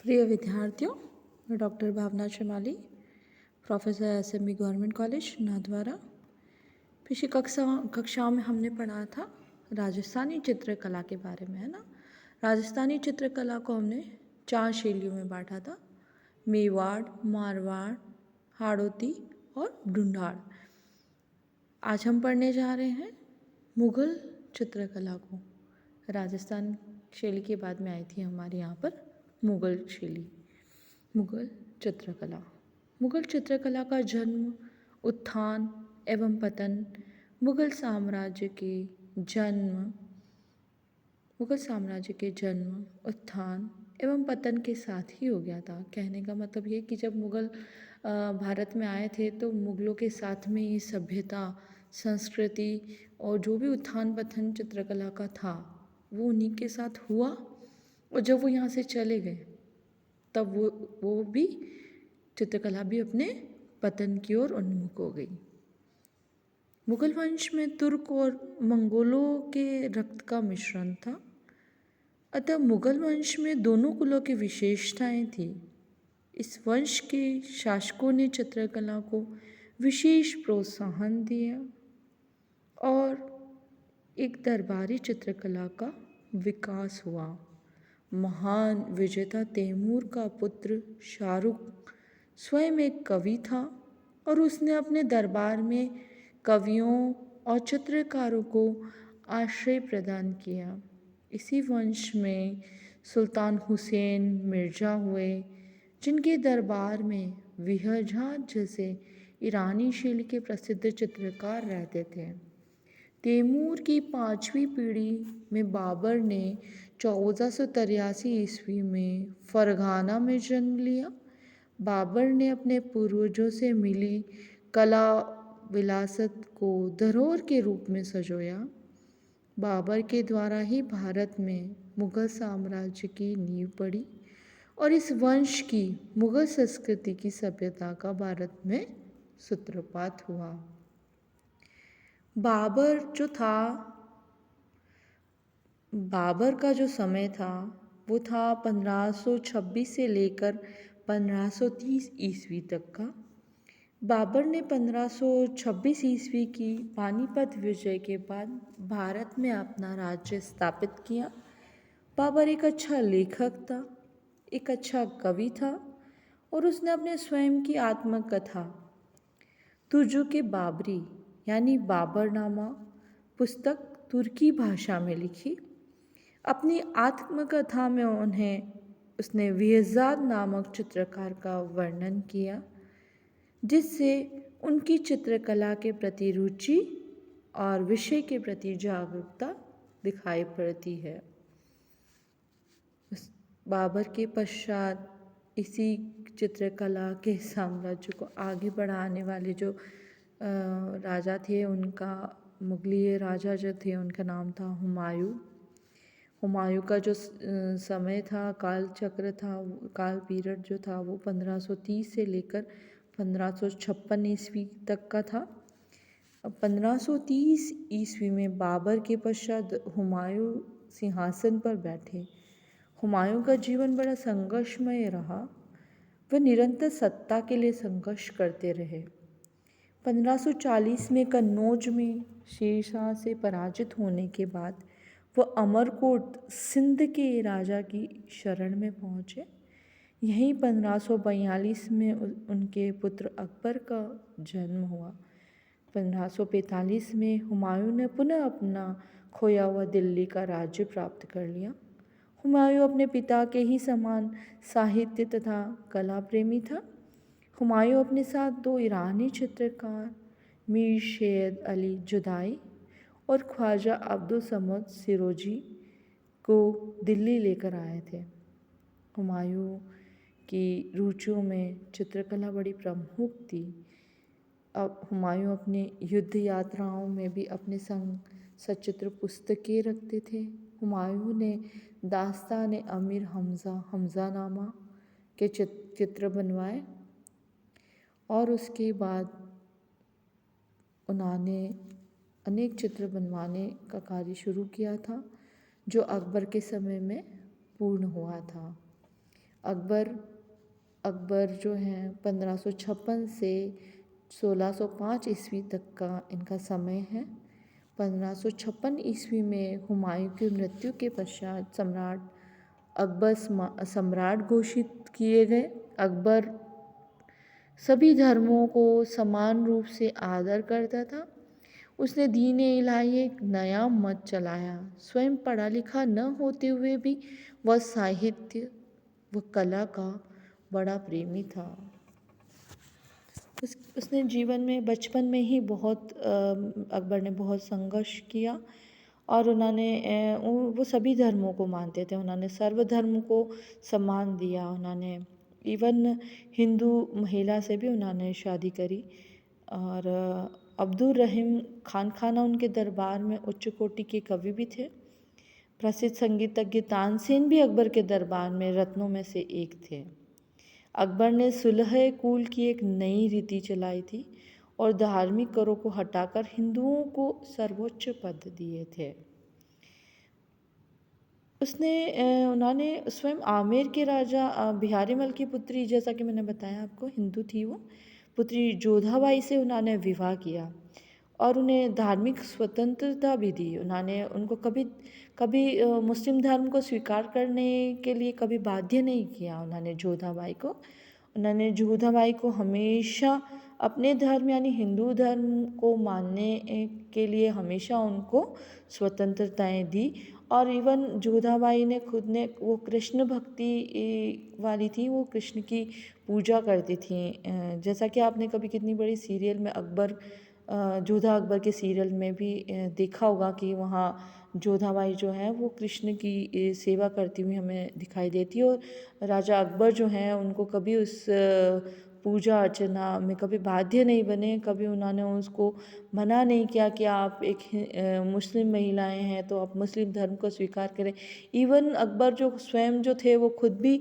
प्रिय विद्यार्थियों, मैं doctor Bhavna Shrimali, professor SMB government college Nathdwara. पिछली कक्षाओं में हमने पढ़ा था राजस्थानी चित्रकला के बारे में, है ना। राजस्थानी चित्रकला को हमने 4 शैलियों में बांटा था: मेवाड़, मारवाड़, हाड़ौती और ढूंढाड़। आज हम पढ़ने जा रहे हैं मुग़ल चित्रकला को। राजस्थान शैली के बाद में आई थी हमारे यहाँ पर मुग़ल शैली, मुग़ल चित्रकला। मुग़ल चित्रकला का जन्म, उत्थान एवं पतन मुग़ल साम्राज्य के जन्म, उत्थान एवं पतन के साथ ही हो गया था। कहने का मतलब ये कि जब मुग़ल भारत में आए थे तो मुग़लों के साथ में ये सभ्यता, संस्कृति और जो भी उत्थान पतन चित्रकला का था वो उन्हीं के साथ हुआ। और जब वो यहाँ से चले गए तब वो भी चित्रकला भी अपने पतन की ओर उन्मुख हो गई। मुग़ल वंश में तुर्क और मंगोलों के रक्त का मिश्रण था, अतः मुग़ल वंश में दोनों कुलों की विशेषताएं थी। इस वंश के शासकों ने चित्रकला को विशेष प्रोत्साहन दिया और एक दरबारी चित्रकला का विकास हुआ। महान विजेता तैमूर का पुत्र शाहरुख स्वयं एक कवि था और उसने अपने दरबार में कवियों और चित्रकारों को आश्रय प्रदान किया। इसी वंश में सुल्तान हुसैन मिर्ज़ा हुए, जिनके दरबार में विहरझां जैसे ईरानी शैली के प्रसिद्ध चित्रकार रहते थे। तैमूर की 5वीं पीढ़ी में बाबर ने 1483 ईस्वी में फरगाना में जन्म लिया। बाबर ने अपने पूर्वजों से मिली कला विरासत को धरोहर के रूप में संजोया। बाबर के द्वारा ही भारत में मुग़ल साम्राज्य की नींव पड़ी और इस वंश की मुग़ल संस्कृति की सभ्यता का भारत में सूत्रपात हुआ। बाबर का जो समय था वो था 1526 से लेकर 1530 ईस्वी तक का। बाबर ने 1526 ईस्वी की पानीपत विजय के बाद भारत में अपना राज्य स्थापित किया। बाबर एक अच्छा लेखक था, एक अच्छा कवि था और उसने अपने स्वयं की आत्मकथा तुर्जु के बाबरी यानी बाबरनामा पुस्तक तुर्की भाषा में लिखी। अपनी आत्मकथा में उसने विहज़ाद नामक चित्रकार का वर्णन किया, जिससे उनकी चित्रकला के प्रति रुचि और विषय के प्रति जागरूकता दिखाई पड़ती है। बाबर के पश्चात इसी चित्रकला के साम्राज्य को आगे बढ़ाने वाले जो राजा थे, उनका मुगलिय राजा जो थे उनका नाम था हुमायूं। हुमायूं का जो समय था, काल चक्र था, काल पीरियड जो था वो 1530 से लेकर 1556 ईस्वी तक का था। 1530 ईस्वी में बाबर के पश्चात हुमायूं सिंहासन पर बैठे। हुमायूं का जीवन बड़ा संघर्षमय रहा। वह निरंतर सत्ता के लिए संघर्ष करते रहे। 1540 में कन्नौज में शेरशाह से पराजित होने के बाद वह अमरकोट सिंध के राजा की शरण में पहुँचे। यहीं 1542 में उनके पुत्र अकबर का जन्म हुआ। 1545 में हुमायूं ने पुनः अपना खोया हुआ दिल्ली का राज्य प्राप्त कर लिया। हुमायूं अपने पिता के ही समान साहित्य तथा कला प्रेमी था। हुमायूं अपने साथ 2 ईरानी चित्रकार मीर सैयद अली जुदाई और ख्वाजा अब्दुल समद सिरोजी को दिल्ली लेकर आए थे। हुमायूं की रुचियों में चित्रकला बड़ी प्रमुख थी। अब हुमायूं अपने युद्ध यात्राओं में भी अपने संग सचित्र पुस्तकें रखते थे। हुमायूं ने दास्तान अमीर हमज़ानामा के चित्र बनवाए और उसके बाद उन्होंने अनेक चित्र बनवाने का कार्य शुरू किया था, जो अकबर के समय में पूर्ण हुआ था। अकबर अकबर जो हैं 1556 से 1605 ईस्वी तक का इनका समय है। 1556 ईस्वी में हुमायूं की मृत्यु के पश्चात सम्राट अकबर सम्राट घोषित किए गए। अकबर सभी धर्मों को समान रूप से आदर करता था। उसने दीन ए इलाही एक नया मत चलाया। स्वयं पढ़ा लिखा न होते हुए भी वह साहित्य व कला का बड़ा प्रेमी था। उसने जीवन में बचपन में ही अकबर ने बहुत संघर्ष किया और उन्होंने वो सभी धर्मों को मानते थे। उन्होंने सर्वधर्म को सम्मान दिया। उन्होंने इवन हिंदू महिला से भी उन्होंने शादी करी। और अब्दुल रहीम खान खाना उनके दरबार में उच्च कोटि के कवि भी थे। प्रसिद्ध संगीतज्ञ तानसेन भी अकबर के दरबार में रत्नों में से एक थे। अकबर ने सुलह कुल की एक नई रीति चलाई थी और धार्मिक करों को हटाकर हिंदुओं को सर्वोच्च पद दिए थे। उन्होंने स्वयं आमेर के राजा बिहारी मल की पुत्री, जैसा कि मैंने बताया आपको, हिंदू थी वो, पुत्री जोधाबाई से उन्होंने विवाह किया और उन्हें धार्मिक स्वतंत्रता भी दी। उन्होंने उनको कभी कभी मुस्लिम धर्म को स्वीकार करने के लिए कभी बाध्य नहीं किया। उन्होंने जोधाबाई को हमेशा अपने धर्म यानी हिंदू धर्म को मानने के लिए हमेशा उनको स्वतंत्रताएं दी। और इवन जोधाबाई ने खुद ने वो कृष्ण भक्ति वाली थी, वो कृष्ण की पूजा करती थी। जैसा कि आपने कभी कितनी बड़ी सीरियल में जोधा अकबर के सीरियल में भी देखा होगा कि वहाँ जोधाबाई जो है वो कृष्ण की सेवा करती हुई हमें दिखाई देती है। और राजा अकबर जो हैं उनको कभी उस पूजा अर्चना में कभी बाध्य नहीं बने। कभी उन्होंने उसको मना नहीं किया कि आप एक मुस्लिम महिलाएं हैं तो आप मुस्लिम धर्म को स्वीकार करें। इवन अकबर जो स्वयं जो थे वो खुद भी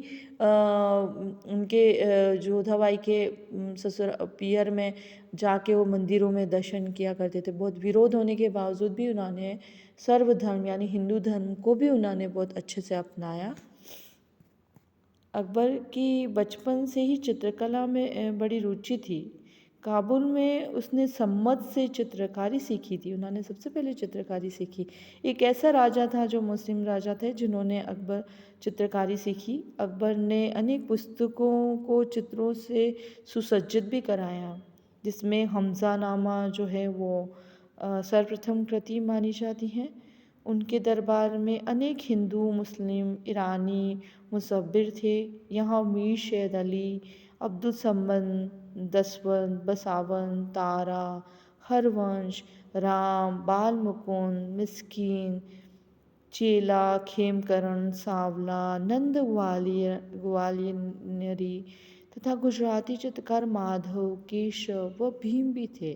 उनके जोधाबाई के ससुर पियर में जाके वो मंदिरों में दर्शन किया करते थे। बहुत विरोध होने के बावजूद भी उन्होंने सर्वधर्म यानी हिंदू धर्म को भी उन्होंने बहुत अच्छे से अपनाया। अकबर की बचपन से ही चित्रकला में बड़ी रुचि थी। काबुल में उसने सम्मत से चित्रकारी सीखी थी। उन्होंने सबसे पहले चित्रकारी सीखी। एक ऐसा राजा था जो मुस्लिम राजा थे जिन्होंने अकबर चित्रकारी सीखी। अकबर ने अनेक पुस्तकों को चित्रों से सुसज्जित भी कराया, जिसमें हमजा नामा जो है वो सर्वप्रथम कृति मानी जाती हैं। उनके दरबार में अनेक हिंदू, मुस्लिम, ईरानी मुसव्विर थे। यहाँ मीर सैयद अली, अब्दुल समद, दसवंत, बसावन, तारा, हरवंश, राम, बाल मुकुंद, मिस्कीन, चेला, खेमकरण, सावला, नंद ग्वालियरी तथा गुजराती चित्रकार माधव, केशव व भीम भी थे।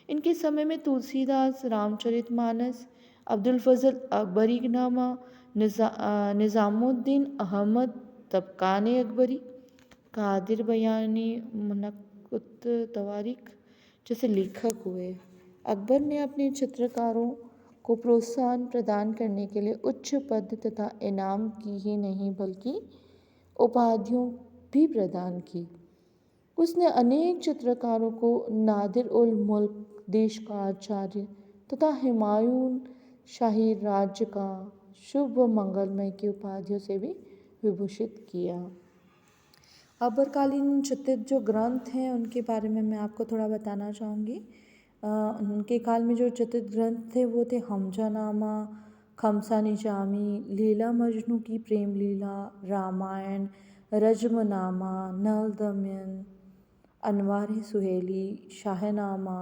इनके समय में तुलसीदास, रामचरितमानस, अब्दुल फजल अकबरीनामा, निज़ामुद्दीन अहमद तबकाने अकबरी, कादिर बयानी, मुनक्कुत तवारिक जैसे लेखक हुए। अकबर ने अपने चित्रकारों को प्रोत्साहन प्रदान करने के लिए उच्च पद तथा इनाम की ही नहीं बल्कि उपाधियों भी प्रदान की। उसने अनेक चित्रकारों को नादिर उल मुल्क देश का आचार्य तथा हुमायूं शाही राज्य का शुभ व मंगलमय की उपाधियों से भी विभूषित किया। अकबरकालीन चित्रित जो ग्रंथ हैं उनके बारे में मैं आपको थोड़ा बताना चाहूँगी। उनके काल में जो चित्रित ग्रंथ थे वो थे हमजानामा, खमसा निजामी, लीला मजनू की प्रेम लीला, रामायण, रजमनामा, नल दमयन, अनवार सुहेली, शाहनामा,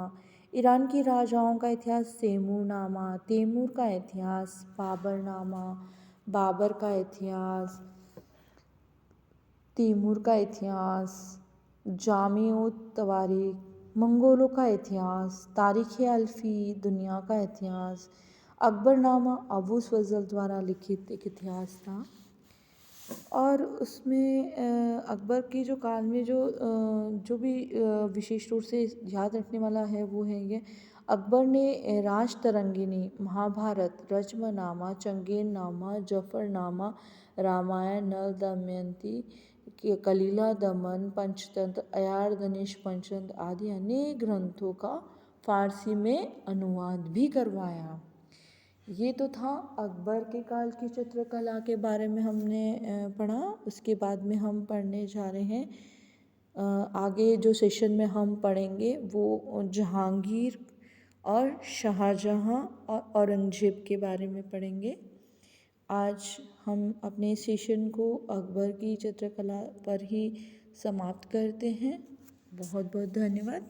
ईरान के राजाओं का इतिहास तैमूरनामा, तैमूर का इतिहास, बाबरनामा, बाबर का इतिहास, तैमूर का इतिहास, जामी-उत तवारीख, मंगोलों का इतिहास, तारीख़ अल्फ़ी, दुनिया का इतिहास, अकबरनामा अबू फजल द्वारा लिखित एक इतिहास था। और उसमें अकबर की जो काल में जो भी विशेष रूप से याद रखने वाला है वो है ये, अकबर ने राजतरंगिणी, महाभारत, रजमनामा, चंगेरनामा, जफरनामा, रामायण, नल दमयंती, कलीला दमन, पंचतंत्र, अयार गणेश पंचतंत्र आदि अनेक ग्रंथों का फारसी में अनुवाद भी करवाया। ये तो था अकबर के काल की चित्रकला के बारे में हमने पढ़ा। उसके बाद में हम पढ़ने जा रहे हैं आगे जो सेशन में हम पढ़ेंगे वो जहांगीर और शाहजहाँ और औरंगजेब के बारे में पढ़ेंगे। आज हम अपने सेशन को अकबर की चित्रकला पर ही समाप्त करते हैं। बहुत बहुत धन्यवाद।